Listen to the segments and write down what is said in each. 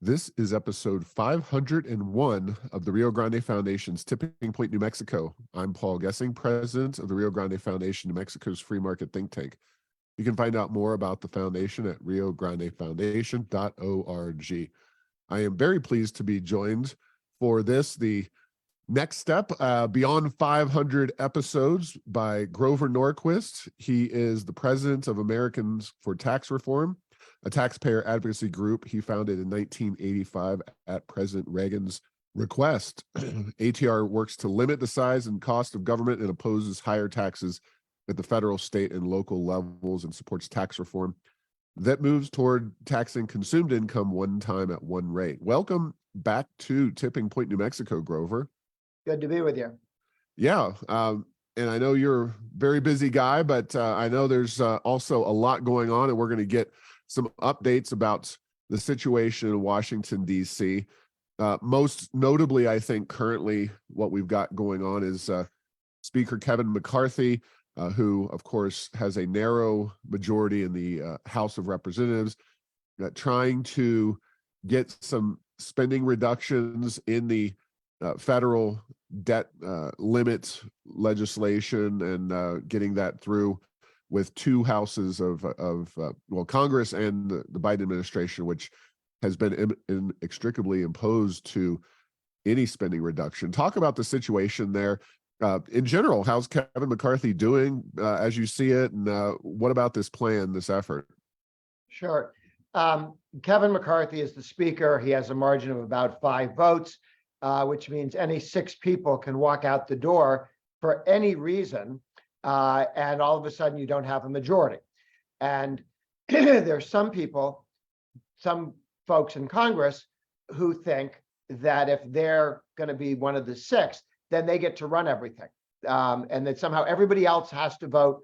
This is episode 501 of the Rio Grande Foundation's Tipping Point, New Mexico. I'm Paul Gessing, president of the Rio Grande Foundation, New Mexico's free market think tank. You can find out more about the foundation at riograndefoundation.org. I am very pleased to be joined for this, the next step, beyond 500 episodes, by Grover Norquist. He is the president of Americans for Tax Reform, a taxpayer advocacy group he founded in 1985 at President Reagan's request. ATR works to limit the size and cost of government and opposes higher taxes at the federal, state, and local levels, and supports tax reform that moves toward taxing consumed income one time at one rate. Welcome back to Tipping Point, New Mexico, Grover. Good to be with you. Yeah, and I know you're a very busy guy, but I know there's also a lot going on, and we're going to get some updates about the situation in Washington, D.C. Most notably, I think currently what we've got going on is Speaker Kevin McCarthy, who, of course, has a narrow majority in the House of Representatives, trying to get some spending reductions in the federal debt limit legislation and getting that through with two houses of Congress and the Biden administration, which has been inextricably opposed to any spending reduction. Talk about the situation there. In general, how's Kevin McCarthy doing as you see it, and what about this plan, this effort? Sure. Kevin McCarthy is the speaker. He has a margin of about 5 votes, which means any 6 people can walk out the door for any reason, and all of a sudden you don't have a majority. And there's some people, some folks in Congress, who think that if they're going to be one of the 6, then they get to run everything, and that somehow everybody else has to vote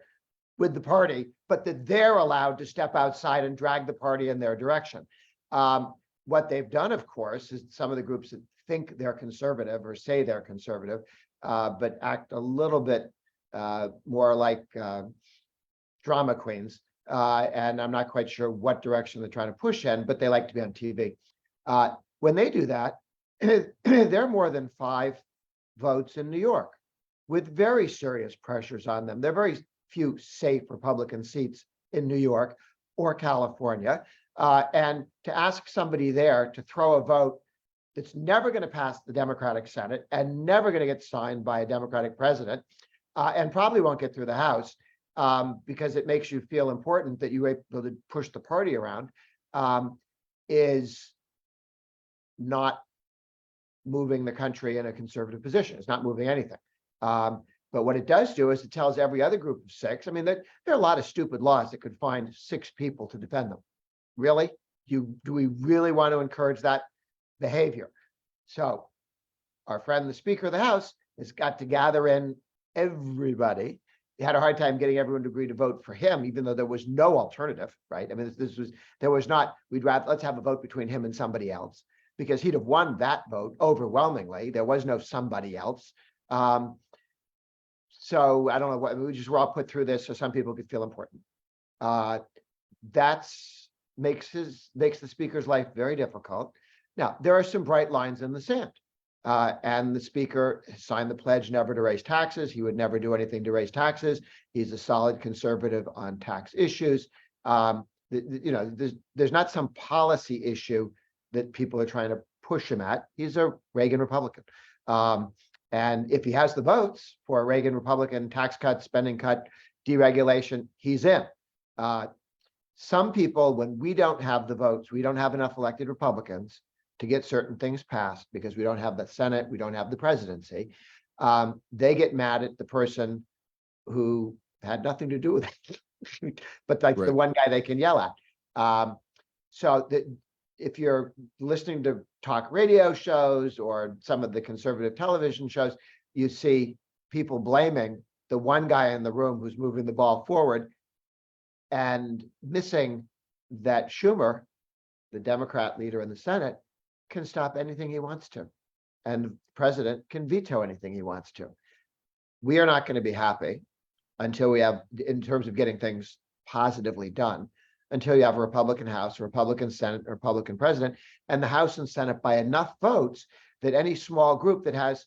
with the party, but that they're allowed to step outside and drag the party in their direction. What they've done, of course, is some of the groups that think they're conservative or say they're conservative, but act a little bit more like drama queens. And I'm not quite sure what direction they're trying to push in, but they like to be on TV. When they do that, they're more than 5 votes in New York, with very serious pressures on them. There are very few safe Republican seats in New York or California. And to ask somebody there to throw a vote that's never going to pass the Democratic Senate and never going to get signed by a Democratic president, and probably won't get through the House, because it makes you feel important that you were able to push the party around, is not moving the country in a conservative position. It's not moving anything. But what it does do is it tells every other group of 6. I mean, there are a lot of stupid laws that could find 6 people to defend them. Really? Do we really want to encourage that behavior? So our friend, the Speaker of the House, has got to gather in everybody. He had a hard time getting everyone to agree to vote for him, even though there was no alternative, right? I mean, there was not, let's have a vote between him and somebody else, because he'd have won that vote overwhelmingly. There was no somebody else. So I don't know what, we just were all put through this so some people could feel important. Makes the speaker's life very difficult. Now, there are some bright lines in the sand. And the speaker signed the pledge never to raise taxes. He would never do anything to raise taxes. He's a solid conservative on tax issues. There's not some policy issue that people are trying to push him at. He's a Reagan Republican. And if he has the votes for a Reagan Republican tax cut, spending cut, deregulation, he's in. Some people, when we don't have the votes, we don't have enough elected Republicans to get certain things passed because we don't have the Senate, we don't have the presidency. They get mad at the person who had nothing to do with it, but like the one guy they can yell at. If you're listening to talk radio shows or some of the conservative television shows, you see people blaming the one guy in the room who's moving the ball forward and missing that Schumer, the Democrat leader in the Senate, can stop anything he wants to, and the president can veto anything he wants to. We are not going to be happy until we have, in terms of getting things positively done, until you have a Republican House, a Republican Senate, a Republican president, and the House and Senate by enough votes that any small group that has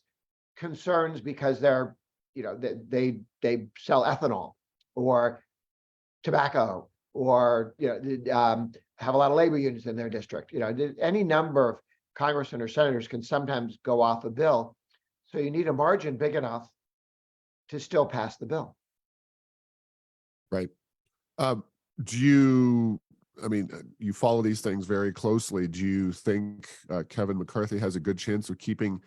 concerns because they're, they sell ethanol or tobacco or, have a lot of labor unions in their district. Any number of congressmen or senators can sometimes go off a bill. So you need a margin big enough to still pass the bill. Right. Do you, you follow these things very closely. Do you think Kevin McCarthy has a good chance of keeping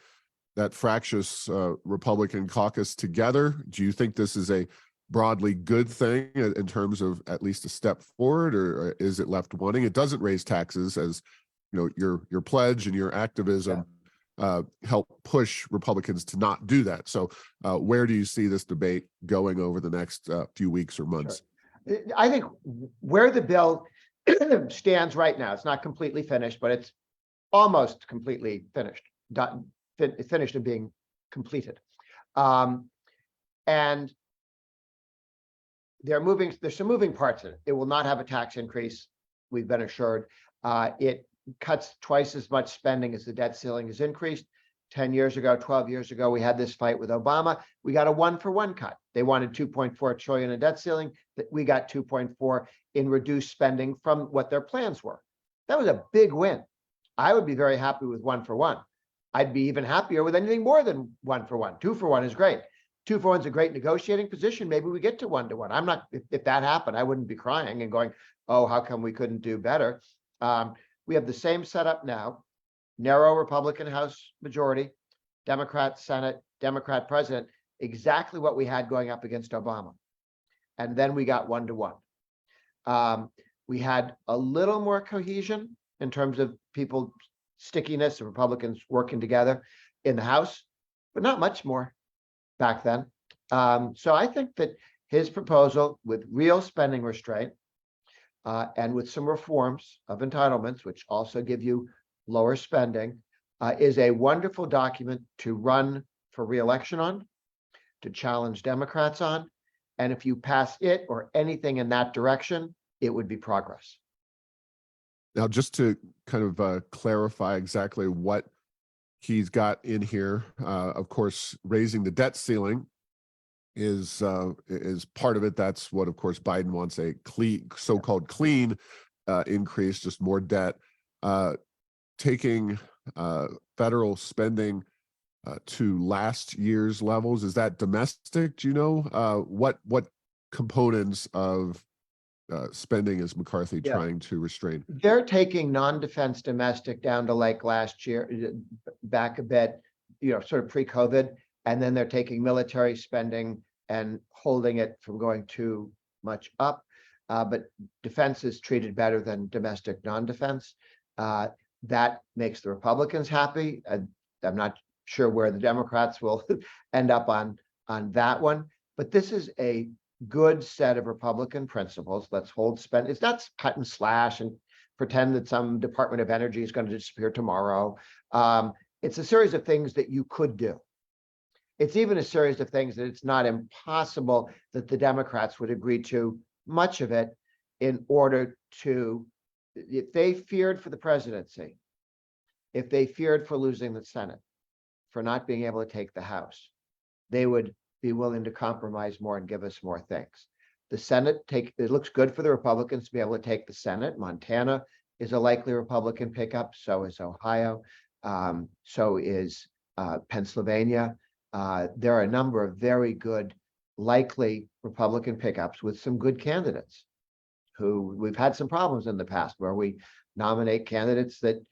that fractious Republican caucus together? Do you think this is a broadly good thing in terms of at least a step forward, or is it left wanting? It doesn't raise taxes, as your pledge and your activism help push Republicans to not do that. So where do you see this debate going over the next few weeks or months? Sure. I think where the bill stands right now, it's not completely finished, but it's almost completely finished, finished and being completed. And there's some moving parts in it. It will not have a tax increase, we've been assured. It cuts twice as much spending as the debt ceiling is increased. 10 years ago, 12 years ago, we had this fight with Obama. We got a 1-for-1 cut. They wanted 2.4 trillion in debt ceiling. We got 2.4 in reduced spending from what their plans were. That was a big win. I would be very happy with 1-for-1. I'd be even happier with anything more than 1-for-1. 2-for-1 is great. 2-for-1 is a great negotiating position. Maybe we get to 1-to-1. I'm not, if that happened, I wouldn't be crying and going, oh, how come we couldn't do better? We have the same setup now, narrow Republican House majority, Democrat Senate, Democrat president, exactly what we had going up against Obama. And then we got 1-to-1. We had a little more cohesion in terms of people stickiness, of Republicans working together in the House, but not much more back then. So I think that his proposal with real spending restraint and with some reforms of entitlements, which also give you lower spending, is a wonderful document to run for re-election on, to challenge Democrats on. And if you pass it or anything in that direction, it would be progress. Now, just to kind of clarify exactly what he's got in here, of course, raising the debt ceiling is part of it. That's what, of course, Biden wants, a clean, so-called clean increase, just more debt. Taking federal spending to last year's levels. Is that domestic? Do you know what components of spending is McCarthy trying to restrain? They're taking non-defense domestic down to like last year, back a bit, sort of pre-COVID, and then they're taking military spending and holding it from going too much up. But defense is treated better than domestic non-defense. That makes the Republicans happy. I'm not sure where the Democrats will end up on that one, but this is a good set of Republican principles. Let's hold spend. It's not cut and slash and pretend that some Department of Energy is going to disappear tomorrow. It's a series of things that you could do. It's even a series of things that it's not impossible that the Democrats would agree to much of it in order to, if they feared for the presidency, if they feared for losing the Senate, for not being able to take the House, they would be willing to compromise more and give us more things. The Senate, it looks good for the Republicans to be able to take the Senate. Montana is a likely Republican pickup. So is Ohio. So is Pennsylvania. There are a number of very good, likely Republican pickups with some good candidates who we've had some problems in the past where we nominate candidates that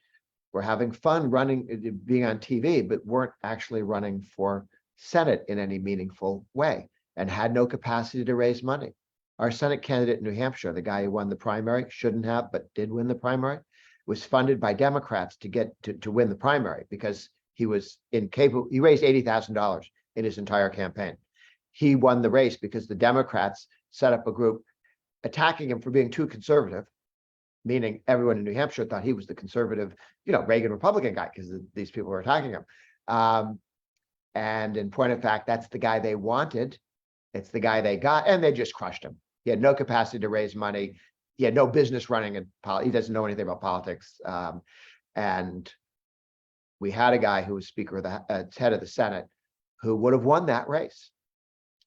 were having fun running, being on TV, but weren't actually running for Senate in any meaningful way and had no capacity to raise money. Our Senate candidate in New Hampshire, the guy who won the primary, shouldn't have, but did win the primary, was funded by Democrats to get to win the primary because he was incapable. He raised $80,000 in his entire campaign. He won the race because the Democrats set up a group attacking him for being too conservative, meaning everyone in New Hampshire thought he was the conservative, Reagan Republican guy because these people were attacking him. And in point of fact, that's the guy they wanted. It's the guy they got, and they just crushed him. He had no capacity to raise money. he had no business running in he doesn't know anything about politics. And we had a guy who was Speaker of the head of the Senate who would have won that race.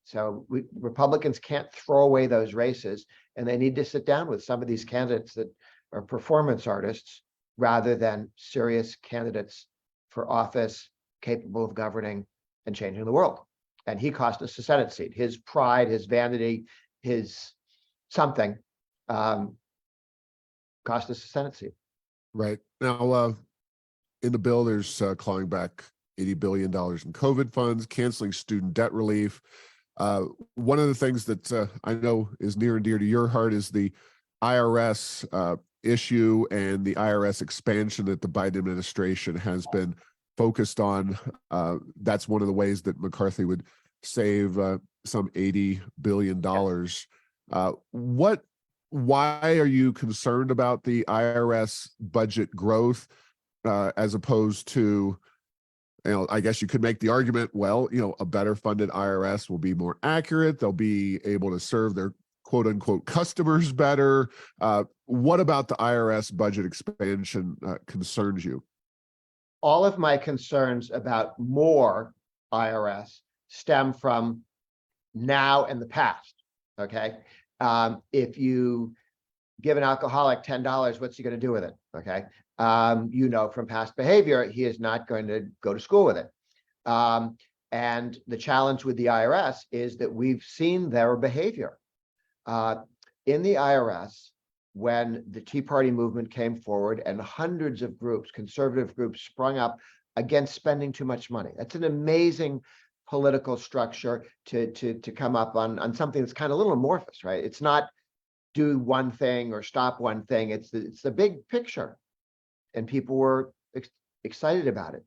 So Republicans can't throw away those races, and they need to sit down with some of these candidates that are performance artists rather than serious candidates for office capable of governing and changing the world. And he cost us a Senate seat. His pride, his vanity, his something cost us a Senate seat. Right. Now, in the bill, there's clawing back $80 billion in COVID funds, canceling student debt relief. One of the things that I know is near and dear to your heart is the IRS issue and the IRS expansion that the Biden administration has been focused on. That's one of the ways that McCarthy would save some $80 billion. Why are you concerned about the IRS budget growth as opposed to, I guess you could make the argument, well, a better funded IRS will be more accurate. They'll be able to serve their quote unquote customers better. What about the IRS budget expansion concerns you? All of my concerns about more IRS stem from now and the past. Okay. If you give an alcoholic $10, what's he going to do with it? Okay. From past behavior, he is not going to go to school with it. And the challenge with the IRS is that we've seen their behavior. In the IRS, when the Tea Party movement came forward and hundreds of groups, conservative groups, sprung up against spending too much money. That's an amazing political structure to come up on something that's kind of a little amorphous, right? It's not do one thing or stop one thing. It's the big picture. And people were excited about it.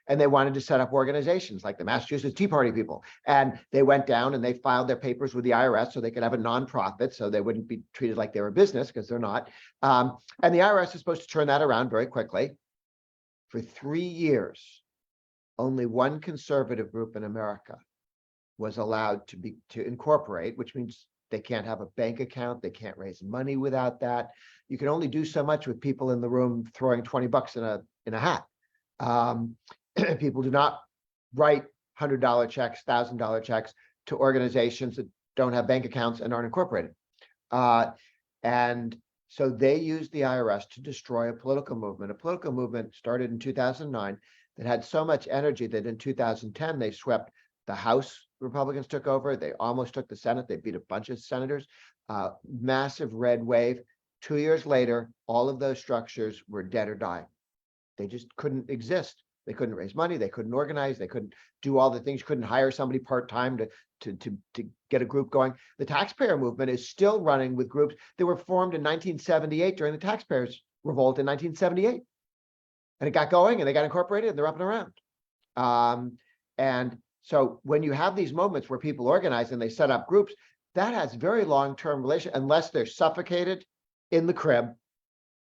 And they wanted to set up organizations like the Massachusetts Tea Party people. And they went down and they filed their papers with the IRS so they could have a nonprofit, so they wouldn't be treated like they were a business, because they're not. And the IRS is supposed to turn that around very quickly. For 3 years, only one conservative group in America was allowed to incorporate, which means they can't have a bank account. They can't raise money without that. You can only do so much with people in the room throwing 20 bucks in a hat. People do not write $100 checks, $1,000 checks to organizations that don't have bank accounts and aren't incorporated. And so they used the IRS to destroy a political movement started in 2009 that had so much energy that in 2010, they swept the House. Republicans took over. They almost took the Senate. They beat a bunch of senators. Massive red wave. 2 years later, all of those structures were dead or dying. They just couldn't exist. They couldn't raise money. They couldn't organize. They couldn't do all the things. You couldn't hire somebody part-time to get a group going. The taxpayer movement is still running with groups that were formed in 1978 during the taxpayers revolt in 1978. And it got going and they got incorporated and they're up and around. And so when you have these moments where people organize and they set up groups, that has very long-term relation, unless they're suffocated in the crib.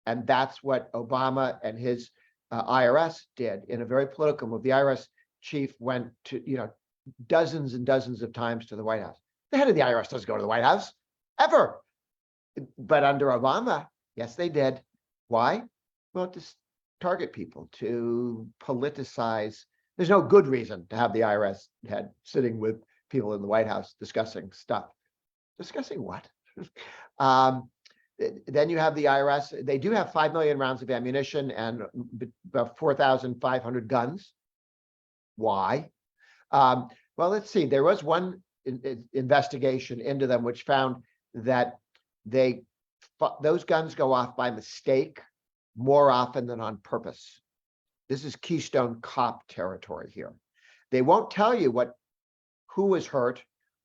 And that's what Obama and his IRS did in a very political move. The IRS chief went to, dozens and dozens of times to the White House. The head of the IRS doesn't go to the White House ever. But under Obama, yes, they did. Why? Well, to target people, to politicize. There's no good reason to have the IRS head sitting with people in the White House discussing stuff. Discussing what? Then you have the IRS. They do have 5 million rounds of ammunition and about 4,500 guns. Why? Well, let's see. There was one investigation into them which found that those guns go off by mistake more often than on purpose. This is Keystone Cop territory here. They won't tell you who was hurt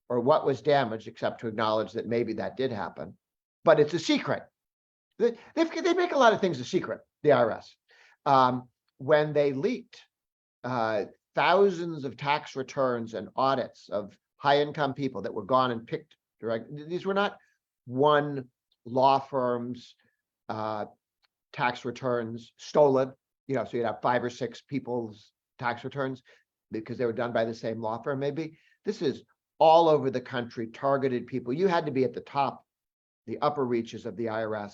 or what was damaged, except to acknowledge that maybe that did happen. But it's a secret. They make a lot of things a secret, the IRS. When they leaked thousands of tax returns and audits of high-income people that were gone and picked direct, these were not one law firm's tax returns stolen, so you'd have 5 or 6 people's tax returns because they were done by the same law firm, maybe. This is all over the country, targeted people. You had to be at the top the upper reaches of the IRS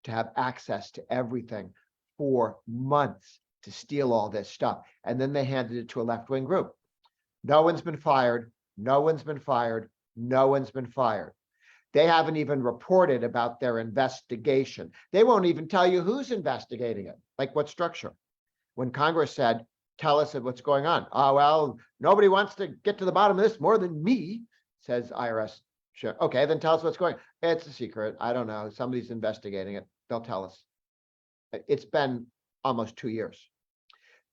to have access to everything for months to steal all this stuff. And then they handed it to a left-wing group. No one's been fired. No one's been fired. No one's been fired. They haven't even reported about their investigation. They won't even tell you who's investigating it, like what structure. When Congress said, tell us what's going on. Oh, well, nobody wants to get to the bottom of this more than me, says IRS. Sure. Okay, then tell us what's going on. It's a secret. I don't know. Somebody's investigating it. They'll tell us. It's been almost 2 years.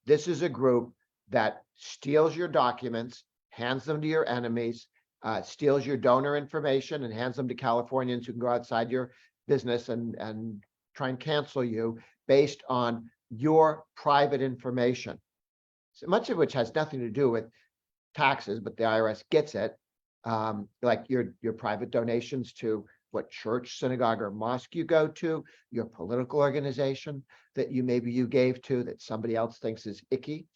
This is a group that steals your documents, hands them to your enemies, steals your donor information and hands them to Californians who can go outside your business and try and cancel you based on your private information. So much of which has nothing to do with taxes, but the IRS gets it. Like your private donations to what church, synagogue, or mosque you go to, your political organization that you gave to that somebody else thinks is icky.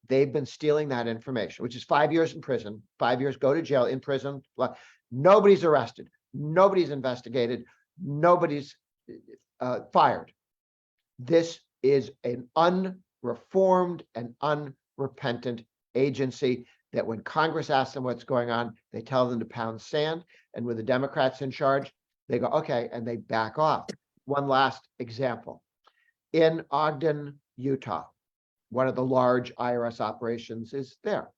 They've been stealing that information, which is 5 years in prison, 5 years, go to jail, in prison. Nobody's arrested. Nobody's investigated. Nobody's fired. This is an unreformed and unrepentant agency that when Congress asks them what's going on, they tell them to pound sand. And with the Democrats in charge, they go, okay, and they back off. One last example. In Ogden, Utah, one of the large IRS operations is there.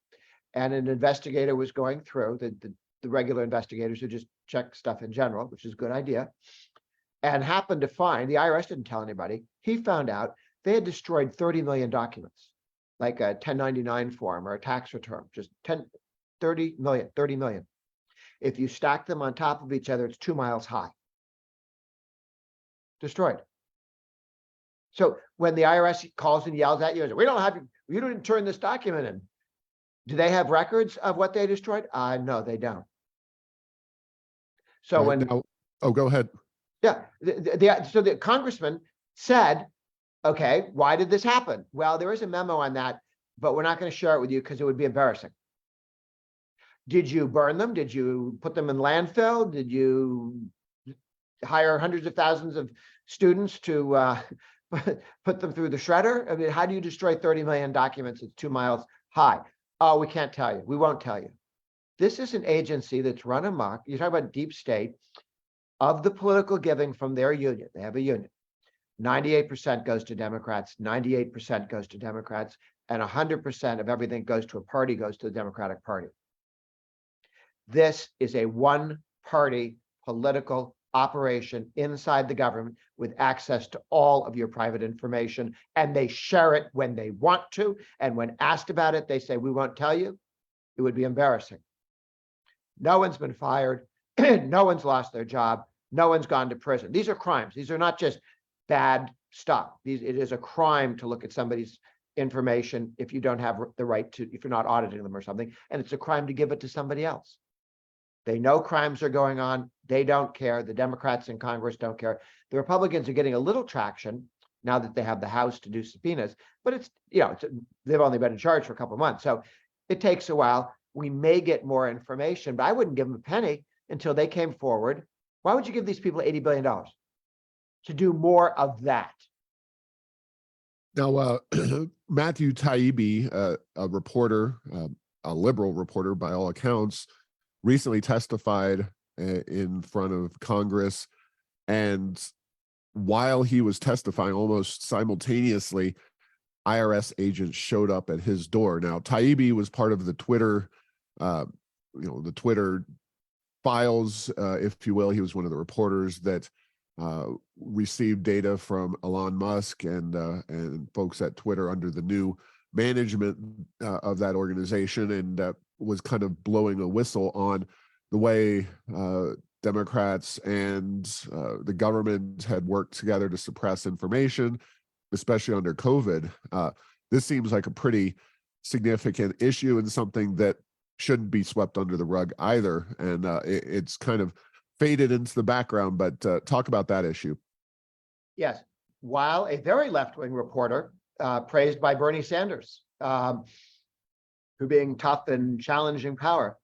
And an investigator was going through, the regular investigators who just check stuff in general, which is a good idea, and happened to find, the IRS didn't tell anybody, he found out they had destroyed 30 million documents, like a 1099 form or a tax return, just 30 million. If you stack them on top of each other, it's 2 miles high. Destroyed. So when the IRS calls and yells at you, we don't have you didn't turn this document in. Do they have records of what they destroyed? No, they don't. So Right now, go ahead. Yeah, so the congressman said, okay, why did this happen? Well, there is a memo on that, but we're not going to share it with you because it would be embarrassing. Did you burn them? Did you put them in landfill? Did you hire hundreds of thousands of students to put them through the shredder? I mean, how do you destroy 30 million documents? It's 2 miles high. Oh, we can't tell you. We won't tell you. This is an agency that's run amok. You talk about deep state. Of the political giving from their union, they have a union. 98% goes to Democrats, 98% goes to Democrats, and 100% of everything goes to a party, goes to the Democratic Party. This is a one-party political operation inside the government with access to all of your private information, and they share it when they want to, and when asked about it, they say, we won't tell you. It would be embarrassing. No one's been fired. No one's lost their job. No one's gone to prison. These are crimes. These are not just bad stuff. It is a crime to look at somebody's information if you don't have the right to, if you're not auditing them or something, and it's a crime to give it to somebody else. They know crimes are going on. They don't care. The Democrats in Congress don't care. The Republicans are getting a little traction now that they have the House to do subpoenas, but it's, they've only been in charge for a couple of months. So it takes a while. We may get more information, but I wouldn't give them a penny until they came forward. Why would you give these people $80 billion to do more of that? Now, Matthew Taibbi, a reporter, a liberal reporter by all accounts, recently testified in front of Congress. And while he was testifying, almost simultaneously, IRS agents showed up at his door. Now, Taibbi was part of the Twitter, the Twitter files, if you will. He was one of the reporters that received data from Elon Musk and folks at Twitter under the new management of that organization, and was kind of blowing a whistle on the way Democrats and the government had worked together to suppress information, especially under COVID. This seems like a pretty significant issue and something that shouldn't be swept under the rug either. And it's kind of faded into the background, but talk about that issue. Yes. While a very left-wing reporter, praised by Bernie Sanders, who being tough and challenging power,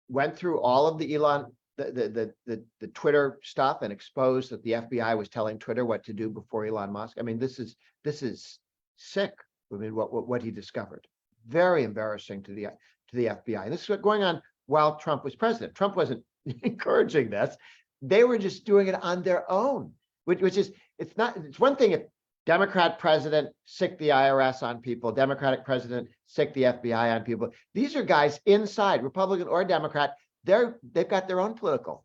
went through all of the Elon the Twitter stuff and exposed that the FBI was telling Twitter what to do before Elon Musk. I mean, this is sick. I mean, what he discovered, very embarrassing to the FBI. And this is what going on while Trump was president. Trump wasn't encouraging this. They were just doing it on their own, which is, it's one thing if Democrat president sick the IRS on people, Democratic president sick the FBI on people. These are guys inside, Republican or Democrat. They've got their own political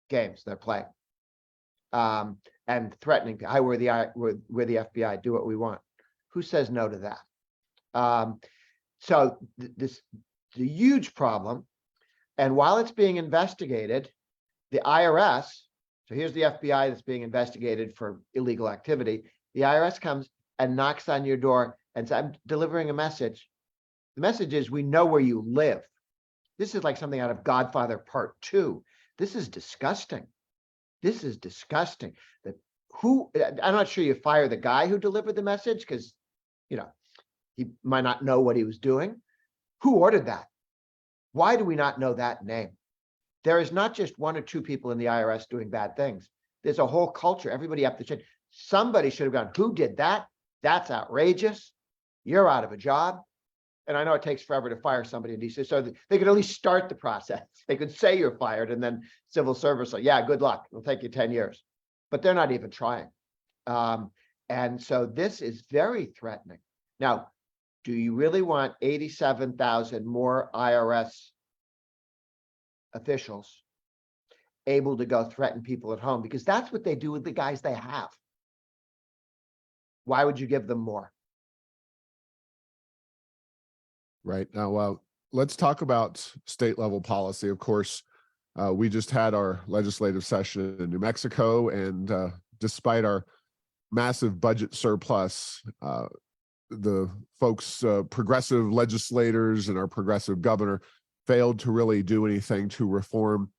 games they're playing, and threatening. We're the FBI, do what we want. Who says no to that? So this is a huge problem. And while it's being investigated, the IRS, so here's the FBI that's being investigated for illegal activity. The IRS comes and knocks on your door and says, I'm delivering a message. The message is, we know where you live. This is like something out of Godfather Part 2. This is disgusting. This is disgusting. I'm not sure you fire the guy who delivered the message because, he might not know what he was doing. Who ordered that? Why do we not know that name? There is not just one or two people in the IRS doing bad things. There's a whole culture. Everybody up the chain. Somebody should have gone, who did that? That's outrageous. You're out of a job. And I know it takes forever to fire somebody in DC, so they could at least start the process. They could say you're fired, and then civil service, like, yeah, good luck. It'll take you 10 years. But they're not even trying. And so this is very threatening. Now, do you really want 87,000 more IRS officials able to go threaten people at home? Because that's what they do with the guys they have. Why would you give them more? Right. Now, let's talk about state level policy. Of course, we just had our legislative session in New Mexico, and despite our massive budget surplus, the folks, progressive legislators and our progressive governor failed to really do anything to reform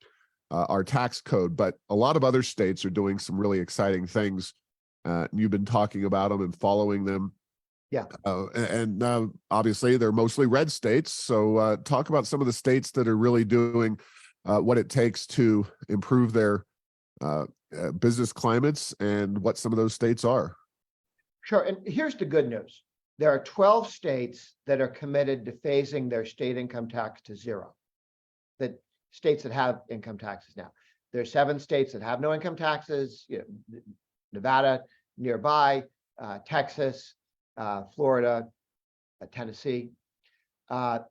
our tax code. But a lot of other states are doing some really exciting things. You've been talking about them and following them. Yeah. And obviously they're mostly red states. So talk about some of the states that are really doing what it takes to improve their business climates and what some of those states are. Sure. And here's the good news. There are 12 states that are committed to phasing their state income tax to zero. The states that have income taxes now. There are 7 states that have no income taxes, Nevada, nearby, Texas, Florida, Tennessee. But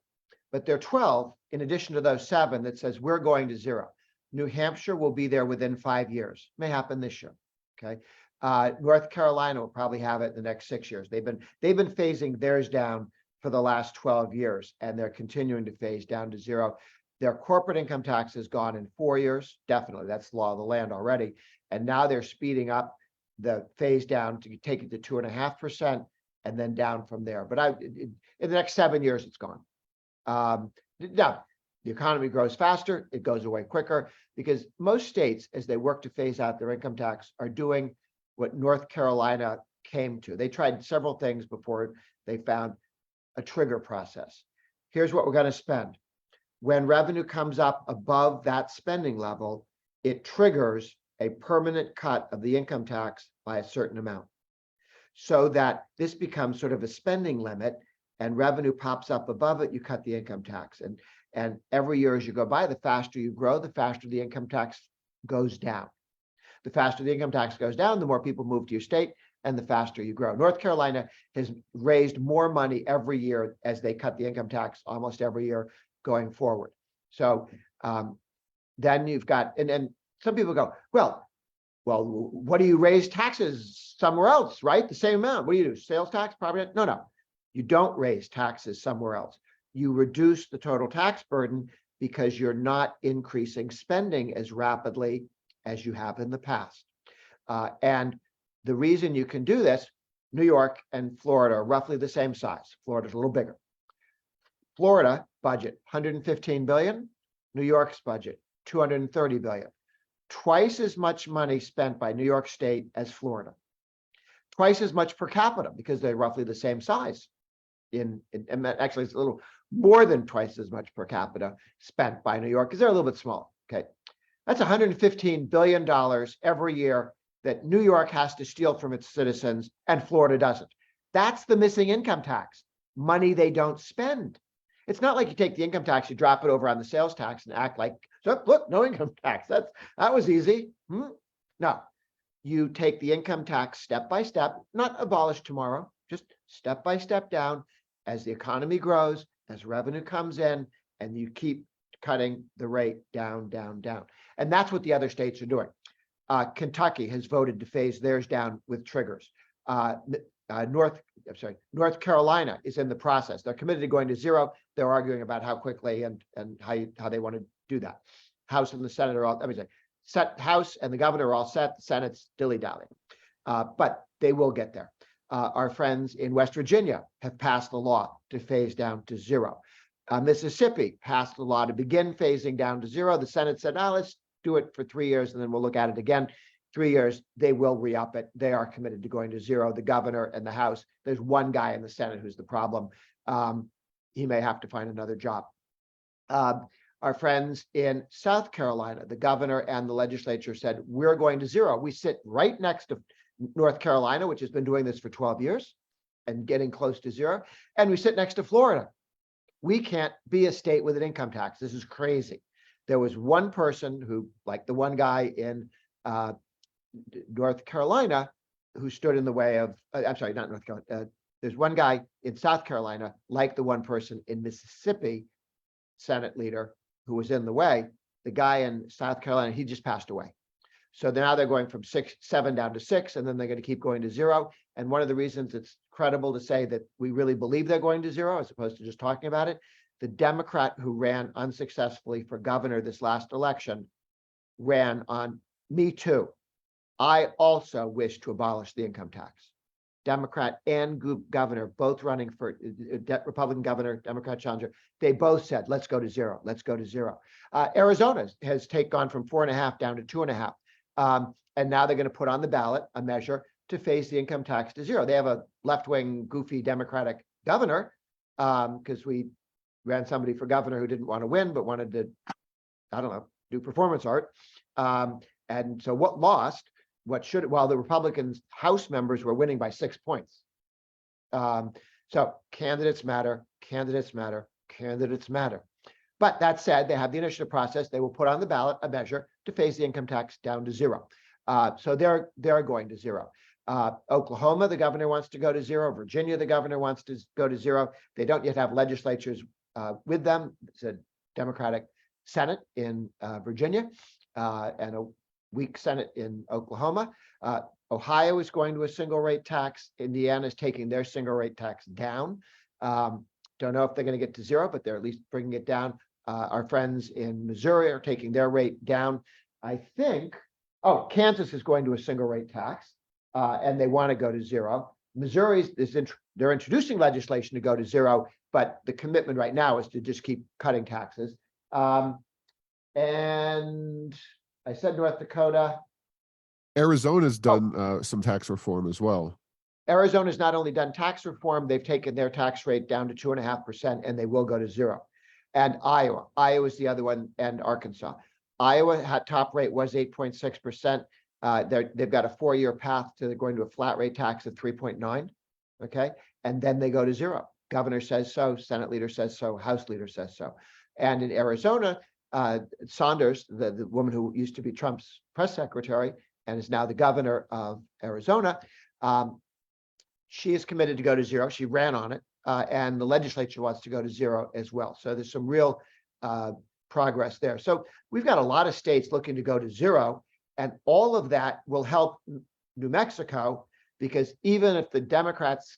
there are 12, in addition to those 7, that says we're going to zero. New Hampshire will be there within 5 years. May happen this year. Okay. North Carolina will probably have it in the next 6 years. They've been phasing theirs down for the last 12 years, and they're continuing to phase down to zero. Their corporate income tax has gone in 4 years. Definitely, that's the law of the land already. And now they're speeding up the phase down to take it to 2.5%, and then down from there. But in the next 7 years, it's gone. Now, the economy grows faster, it goes away quicker, because most states, as they work to phase out their income tax, are doing what North Carolina came to. They tried several things before they found a trigger process. Here's what we're going to spend. When revenue comes up above that spending level, it triggers a permanent cut of the income tax by a certain amount, so that this becomes sort of a spending limit, and revenue pops up above it, you cut the income tax. And every year as you go by, the faster you grow, the faster the income tax goes down. The faster the income tax goes down, the more people move to your state, and the faster you grow. North Carolina has raised more money every year as they cut the income tax almost every year going forward. So then you've got, and some people go, well, what do you raise taxes somewhere else, right? The same amount. What do you do? Sales tax, property? No. You don't raise taxes somewhere else. You reduce the total tax burden because you're not increasing spending as rapidly as you have in the past. And the reason you can do this, New York and Florida are roughly the same size. Florida's a little bigger. Florida budget, 115 billion. New York's budget, 230 billion. Twice as much money spent by New York State as Florida. Twice as much per capita, because they're roughly the same size. And actually, it's a little more than twice as much per capita spent by New York, because they're a little bit small. Okay, that's $115 billion every year that New York has to steal from its citizens and Florida doesn't. That's the missing income tax, money they don't spend. It's not like you take the income tax, you drop it over on the sales tax and act like, so look, no income tax. That was easy. No, you take the income tax step by step, not abolish tomorrow, just step by step down as the economy grows, as revenue comes in, and you keep cutting the rate down, down, down. And that's what the other states are doing. Kentucky has voted to phase theirs down with triggers. North Carolina is in the process. They're committed to going to zero. They're arguing about how quickly and how they want to do that. House and the Senate are all, House and the governor are all set. The Senate's dilly-dallying, but they will get there. Our friends in West Virginia have passed a law to phase down to zero. Mississippi passed a law to begin phasing down to zero. The Senate said, let's do it for 3 years and then we'll look at it again. 3 years, they will re-up it. They are committed to going to zero. The governor and the House, there's one guy in the Senate who's the problem. He may have to find another job. Our friends in South Carolina, the governor and the legislature said, we're going to zero. We sit right next to North Carolina, which has been doing this for 12 years and getting close to zero. And we sit next to Florida. We can't be a state with an income tax. This is crazy. There was one person who, like the one guy in North Carolina, who stood in the way of, I'm sorry, not North Carolina. There's one guy in South Carolina, like the one person in Mississippi, Senate leader, who was in the way. The guy in South Carolina, he just passed away. So now they're going from 7 down to 6, and then they're going to keep going to zero. And one of the reasons it's credible to say that we really believe they're going to zero, as opposed to just talking about it, the Democrat who ran unsuccessfully for governor this last election ran on Me Too. I also wish to abolish the income tax. Democrat and governor, both running for Republican governor, Democrat challenger, they both said, let's go to zero, let's go to zero. Arizona has gone from 4.5 down to 2.5. And now they're going to put on the ballot a measure to phase the income tax to zero. They have a left-wing, goofy Democratic governor because we ran somebody for governor who didn't want to win, but wanted to, I don't know, do performance art. And so what lost, while the Republicans' House members were winning by 6 points. So candidates matter, candidates matter, candidates matter. But that said, they have the initiative process. They will put on the ballot a measure to phase the income tax down to zero. So they're going to zero. Oklahoma, the governor wants to go to zero. Virginia, the governor wants to go to zero. They don't yet have legislatures with them. It's a Democratic Senate in Virginia and a weak Senate in Oklahoma. Ohio is going to a single rate tax. Indiana is taking their single rate tax down. Don't know if they're going to get to zero, but they're at least bringing it down. Our friends in Missouri are taking their rate down. I think, Kansas is going to a single rate tax, and they want to go to zero. Missouri they're introducing legislation to go to zero, but the commitment right now is to just keep cutting taxes. And I said North Dakota. Arizona's done some tax reform as well. Arizona's not only done tax reform, they've taken their tax rate down to 2.5%, and they will go to zero. And Iowa is the other one, and Arkansas. Iowa top rate was 8.6%. They've got a 4-year path to going to a flat rate tax of 3.9. Okay, and then they go to zero. Governor says so, Senate leader says so, House leader says so. And in Arizona, Saunders, the woman who used to be Trump's press secretary and is now the governor of Arizona, she is committed to go to zero. She ran on it, and the legislature wants to go to zero as well. So there's some real progress there. So we've got a lot of states looking to go to zero, and all of that will help New Mexico, because even if the Democrats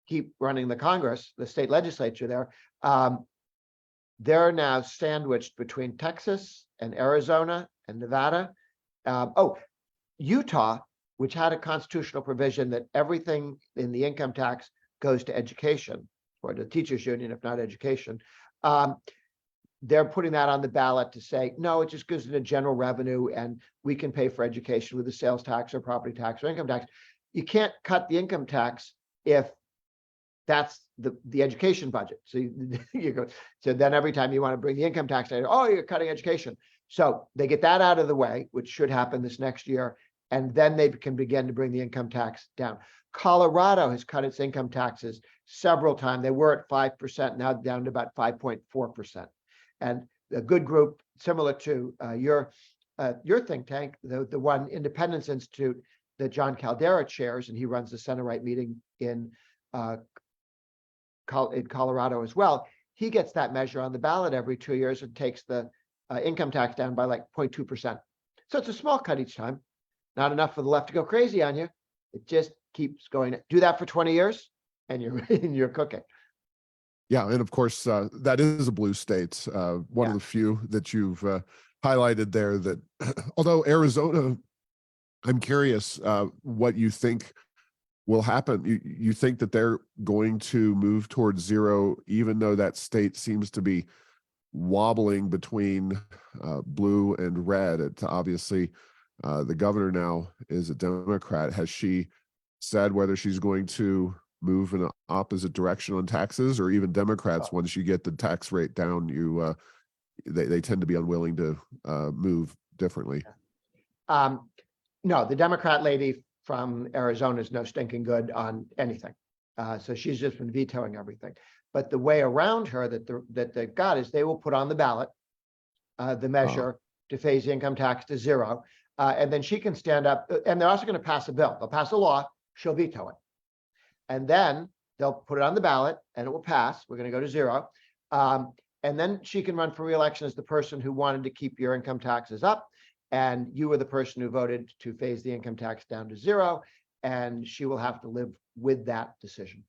keep running the Congress, the state legislature there, they're now sandwiched between Texas and Arizona and Nevada. Utah, which had a constitutional provision that everything in the income tax goes to education, or the teachers union, if not education. They're putting that on the ballot to say, no, it just goes into general revenue and we can pay for education with the sales tax or property tax or income tax. You can't cut the income tax if that's the education budget. So you go. So then every time you want to bring the income tax down, you're cutting education. So they get that out of the way, which should happen this next year, and then they can begin to bring the income tax down. Colorado has cut its income taxes several times. They were at 5%, now down to about 5.4%. And a good group similar to your think tank, the one Independence Institute that John Caldera chairs, and he runs the center right meeting in Colorado as well. He gets that measure on the ballot every 2 years and takes the income tax down by like 0.2%. So it's a small cut each time. Not enough for the left to go crazy on you. It just keeps going. Do that for 20 years and you're cooking. Yeah, and of course, that is a blue state, one of the few that you've highlighted there that, although Arizona, I'm curious what you think will happen. You think that they're going to move towards zero, even though that state seems to be wobbling between blue and red. It obviously, the governor now is a Democrat. Has she said whether she's going to move in an opposite direction on taxes, or even Democrats, once you get the tax rate down, they tend to be unwilling to move differently? No, the Democrat lady from Arizona is no stinking good on anything. So she's just been vetoing everything. But the way around her that they've got is they will put on the ballot the measure to phase the income tax to zero. And then she can stand up, and they're also going to pass a bill. They'll pass a law, she'll veto it. And then they'll put it on the ballot and it will pass. We're going to go to zero. And then she can run for re-election as the person who wanted to keep your income taxes up. And you were the person who voted to phase the income tax down to zero. And she will have to live with that decision.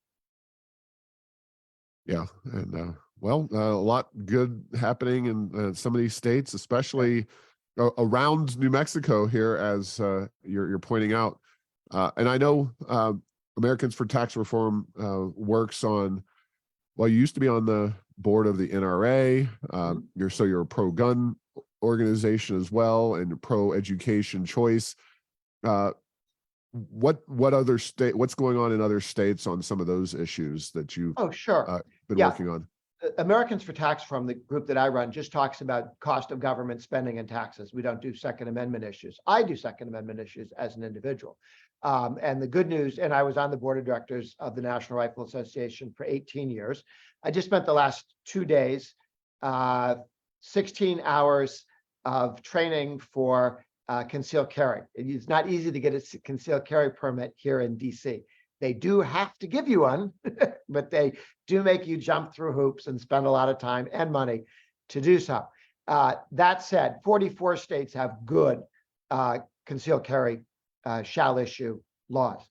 Yeah, and well, a lot good happening in some of these states, especially around New Mexico here, as you're pointing out. And I know Americans for Tax Reform works on, well, you used to be on the board of the NRA. You're a pro-gun organization as well, and pro-education choice. What other state? What's going on in other states on some of those issues that you've been working on? Americans for Tax Reform, the group that I run, just talks about cost of government spending and taxes. We don't do Second Amendment issues. I do Second Amendment issues as an individual. And the good news, and I was on the board of directors of the National Rifle Association for 18 years. I just spent the last 2 days, 16 hours of training for concealed carry. It's not easy to get a concealed carry permit here in DC. They do have to give you one, but they do make you jump through hoops and spend a lot of time and money to do so. That said, 44 states have good concealed carry shall issue laws,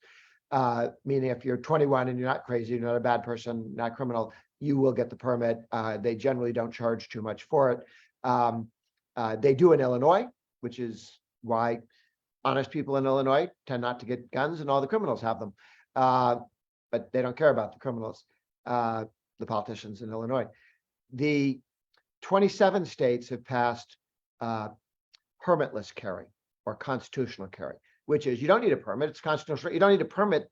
meaning if you're 21 and you're not crazy, you're not a bad person, not criminal, you will get the permit. They generally don't charge too much for it. They do in Illinois, which is why honest people in Illinois tend not to get guns and all the criminals have them. But they don't care about the criminals, the politicians in Illinois. The 27 states have passed permitless carry or constitutional carry, which is you don't need a permit. It's constitutional. You don't need a permit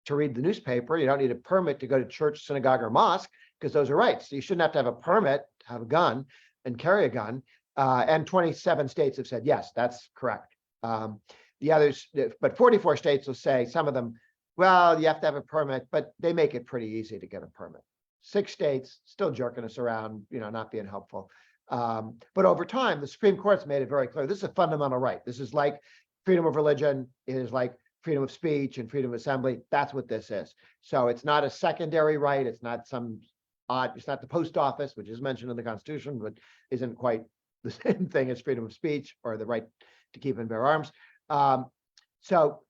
to read the newspaper. You don't need a permit to go to church, synagogue, or mosque, because those are rights. So you shouldn't have to have a permit to have a gun and carry a gun. And 27 states have said, yes, that's correct. The others, but 44 states will say, some of them, well, you have to have a permit, but they make it pretty easy to get a permit. 6 states still jerking us around, not being helpful. But over time, the Supreme Court's made it very clear. This is a fundamental right. This is like freedom of religion. It is like freedom of speech and freedom of assembly. That's what this is. So it's not a secondary right. It's not some odd, it's not the post office, which is mentioned in the Constitution, but isn't quite the same thing as freedom of speech or the right to keep and bear arms. So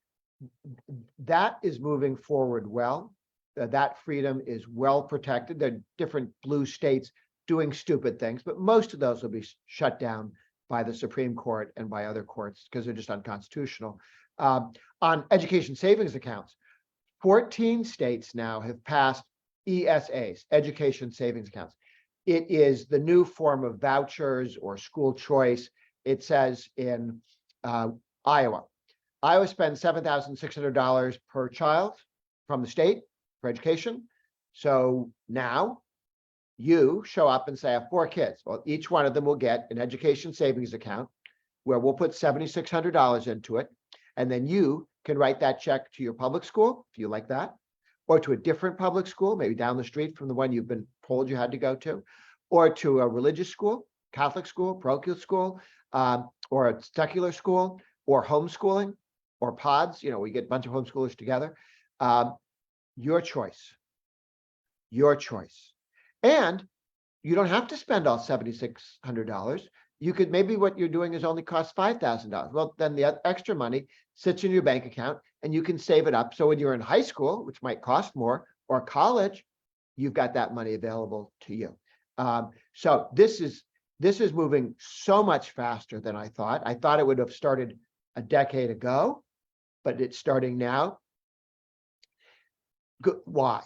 that is moving forward well. That freedom is well protected. There are different blue states doing stupid things, but most of those will be shut down by the Supreme Court and by other courts because they're just unconstitutional. On education savings accounts, 14 states now have passed ESAs, education savings accounts. It is the new form of vouchers or school choice. It says in Iowa spends $7,600 per child from the state for education. So now you show up and say, I have 4 kids. Well, each one of them will get an education savings account where we'll put $7,600 into it. And then you can write that check to your public school, if you like that, or to a different public school, maybe down the street from the one you've been told you had to go to, or to a religious school, Catholic school, parochial school, or a secular school, or homeschooling, or pods. We get a bunch of homeschoolers together. Your choice. Your choice. And you don't have to spend all $7,600. You could, maybe what you're doing is only cost $5,000. Well, then the extra money sits in your bank account and you can save it up. So when you're in high school, which might cost more, or college, you've got that money available to you. So this is moving so much faster than I thought. I thought it would have started a decade ago, but it's starting now. Why?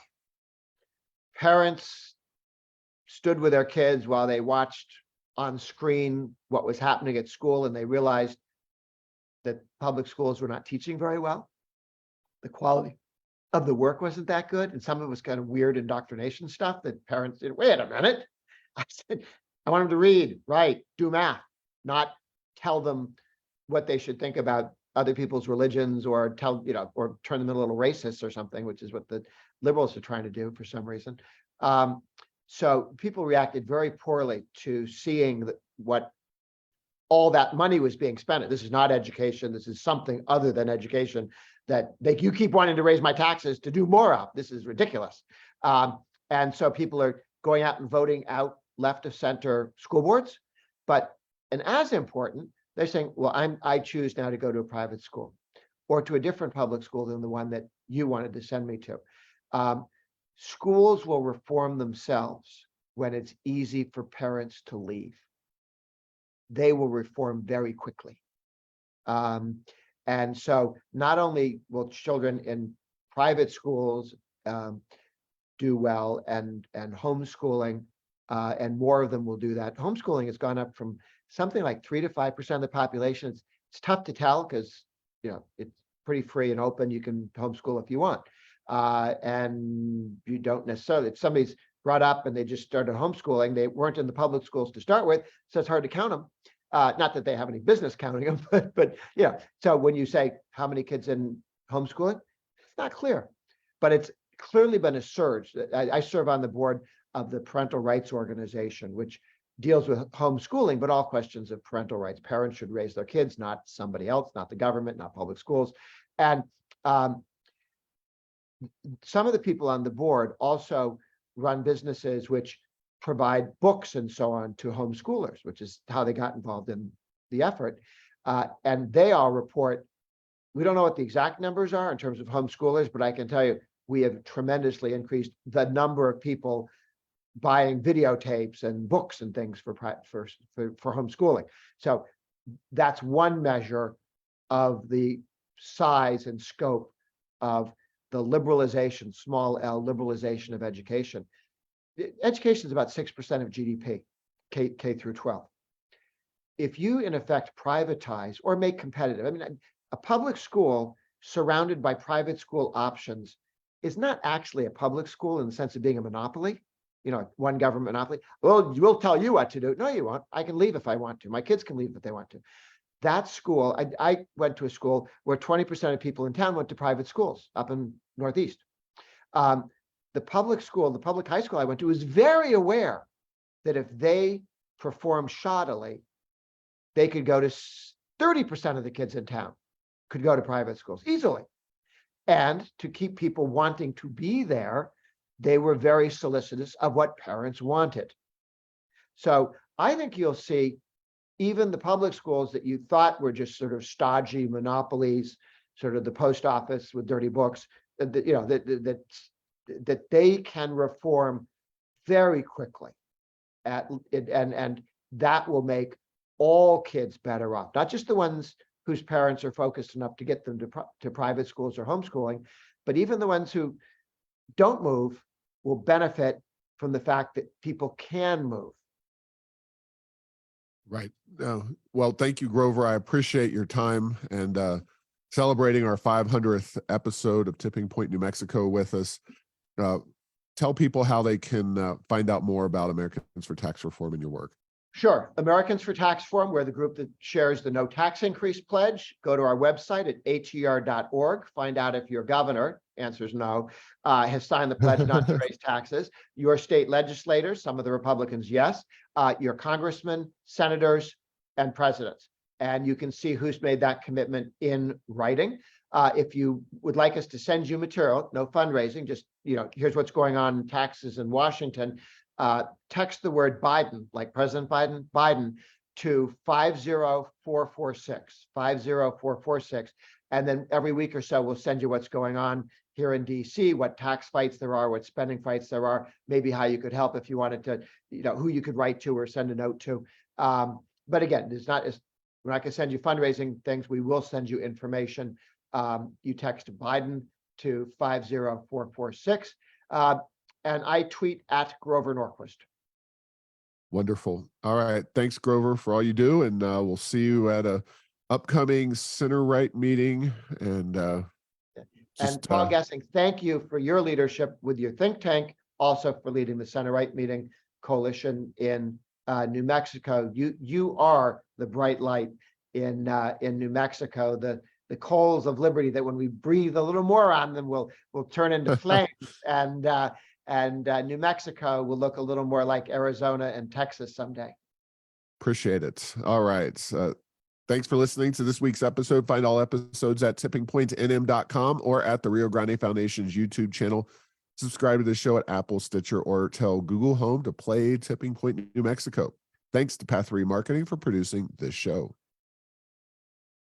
Parents stood with their kids while they watched on screen what was happening at school, and they realized that public schools were not teaching very well. The quality of the work wasn't that good, and some of it was kind of weird indoctrination stuff that parents did. Wait a minute. I said, I want them to read, write, do math, not tell them what they should think about other people's religions, or or turn them into little racists or something, which is what the liberals are trying to do for some reason. So people reacted very poorly to seeing what all that money was being spent. This is not education. This is something other than education that you keep wanting to raise my taxes to do more of. This is ridiculous. And so people are going out and voting out left of center school boards. And as important, they're saying, well, I choose now to go to a private school or to a different public school than the one that you wanted to send me to. Schools will reform themselves when it's easy for parents to leave. They will reform very quickly. And so not only will children in private schools do well, and homeschooling, and more of them will do that. Homeschooling has gone up from something like 3 to 5% of the population. It's tough to tell because it's pretty free and open. You can homeschool if you want. And you don't necessarily, if somebody's brought up and they just started homeschooling, they weren't in the public schools to start with, so it's hard to count them. Not that they have any business counting them, but so when you say how many kids in homeschooling, it's not clear, but it's clearly been a surge. I serve on the board of the Parental Rights Organization, which deals with homeschooling, but all questions of parental rights. Parents should raise their kids, not somebody else, not the government, not public schools. And some of the people on the board also run businesses which provide books and so on to homeschoolers, which is how they got involved in the effort. And they all report, we don't know what the exact numbers are in terms of homeschoolers, but I can tell you, we have tremendously increased the number of people buying videotapes and books and things for homeschooling. So that's one measure of the size and scope of the liberalization, small L liberalization of education. Education is about 6% of GDP, K through 12. If you, in effect, privatize or make competitive, a public school surrounded by private school options is not actually a public school in the sense of being a monopoly, one government monopoly. Well, we'll tell you what to do. No, you won't. I can leave if I want to. My kids can leave if they want to. That school, I went to a school where 20% of people in town went to private schools up in Northeast. The public school, the public high school I went to, was very aware that if they performed shoddily, they could go to 30% of the kids in town could go to private schools easily. And to keep people wanting to be there, they were very solicitous of what parents wanted. So I think you'll see even the public schools that you thought were just sort of stodgy monopolies, sort of the post office with dirty books, that they can reform very quickly, and that will make all kids better off, not just the ones whose parents are focused enough to get them to private schools or homeschooling, but even the ones who don't move will benefit from the fact that people can move. Right. Well, thank you, Grover. I appreciate your time and celebrating our 500th episode of Tipping Point, New Mexico with us. tell people how they can find out more about Americans for Tax Reform and your work. Sure. Americans for Tax Reform, we're the group that shares the No Tax Increase pledge. Go to our website at her.org. Find out if your governor, answers no, has signed the pledge not to raise taxes. Your state legislators, some of the Republicans, yes. Your congressmen, senators, and presidents. And you can see who's made that commitment in writing. If you would like us to send you material, no fundraising, just, here's what's going on in taxes in Washington. Text the word Biden, like President Biden, to 50446, 50446. And then every week or so, we'll send you what's going on here in DC, what tax fights there are, what spending fights there are, maybe how you could help if you wanted to, who you could write to or send a note to. But again, we're not going to send you fundraising things. We will send you information. You text Biden to 50446. And I tweet at Grover Norquist. Wonderful. All right. Thanks, Grover, for all you do. And we'll see you at a upcoming center right meeting. And Paul Gessing, thank you for your leadership with your think tank, also for leading the center right meeting coalition in New Mexico. You are the bright light in New Mexico, the coals of liberty that when we breathe a little more on them will turn into flames. And New Mexico will look a little more like Arizona and Texas someday. Appreciate it. All right. Thanks for listening to this week's episode. Find all episodes at tippingpointnm.com or at the Rio Grande Foundation's YouTube channel. Subscribe to the show at Apple, Stitcher, or tell Google Home to play Tipping Point New Mexico. Thanks to Path 3 Marketing for producing this show.